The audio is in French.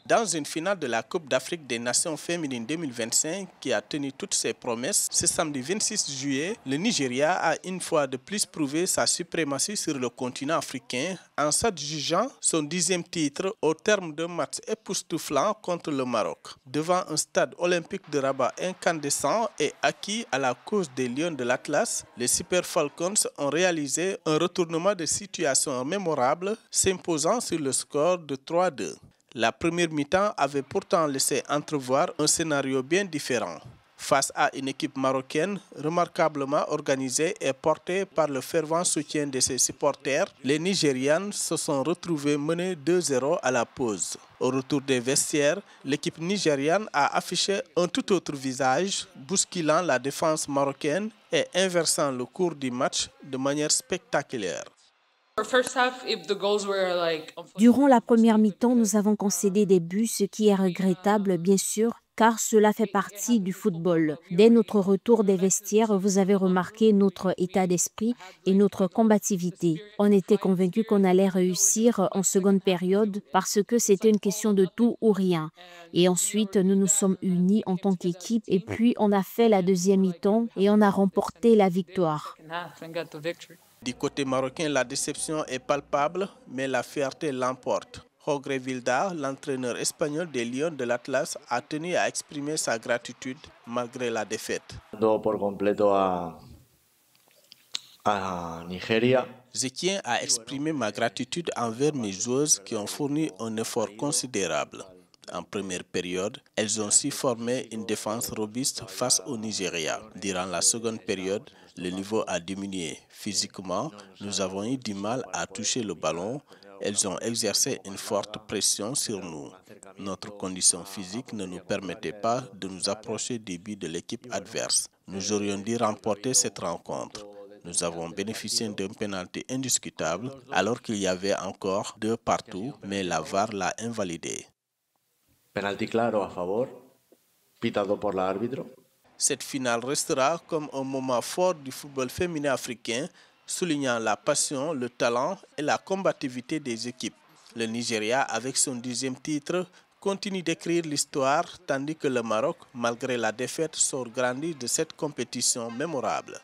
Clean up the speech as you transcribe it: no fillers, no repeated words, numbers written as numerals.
Dans une finale de la Coupe d'Afrique des Nations féminines 2025 qui a tenu toutes ses promesses, ce samedi 26 juillet, le Nigeria a une fois de plus prouvé sa suprématie sur le continent africain en s'adjugeant son 10e titre au terme d'un match époustouflant contre le Maroc. Devant un stade olympique de Rabat incandescent et acquis à la cause des Lions de l'Atlas, les Super Falcons ont réalisé un retournement de situation mémorable, s'imposant sur le score de 3-2. La première mi-temps avait pourtant laissé entrevoir un scénario bien différent. Face à une équipe marocaine remarquablement organisée et portée par le fervent soutien de ses supporters, les Nigérianes se sont retrouvées menées 2-0 à la pause. Au retour des vestiaires, l'équipe nigériane a affiché un tout autre visage, bousculant la défense marocaine et inversant le cours du match de manière spectaculaire. Durant la première mi-temps, nous avons concédé des buts, ce qui est regrettable, bien sûr, car cela fait partie du football. Dès notre retour des vestiaires, vous avez remarqué notre état d'esprit et notre combativité. On était convaincus qu'on allait réussir en seconde période parce que c'était une question de tout ou rien. Et ensuite, nous nous sommes unis en tant qu'équipe et puis on a fait la deuxième mi-temps et on a remporté la victoire. Du côté marocain, la déception est palpable, mais la fierté l'emporte. Jorge Vilda, l'entraîneur espagnol des Lions de l'Atlas, a tenu à exprimer sa gratitude malgré la défaite. Je tiens à exprimer ma gratitude envers mes joueuses qui ont fourni un effort considérable. En première période, elles ont su former une défense robuste face au Nigeria. Durant la seconde période, le niveau a diminué. Physiquement, nous avons eu du mal à toucher le ballon. Elles ont exercé une forte pression sur nous. Notre condition physique ne nous permettait pas de nous approcher des buts de l'équipe adverse. Nous aurions dû remporter cette rencontre. Nous avons bénéficié d'un pénalty indiscutable alors qu'il y avait encore 2 partout, mais la VAR l'a invalidé. Penalti claro a favor, pitado por la árbitro. Cette finale restera comme un moment fort du football féminin africain, soulignant la passion, le talent et la combativité des équipes. Le Nigeria, avec son 10e titre, continue d'écrire l'histoire, tandis que le Maroc, malgré la défaite, sort grandi de cette compétition mémorable.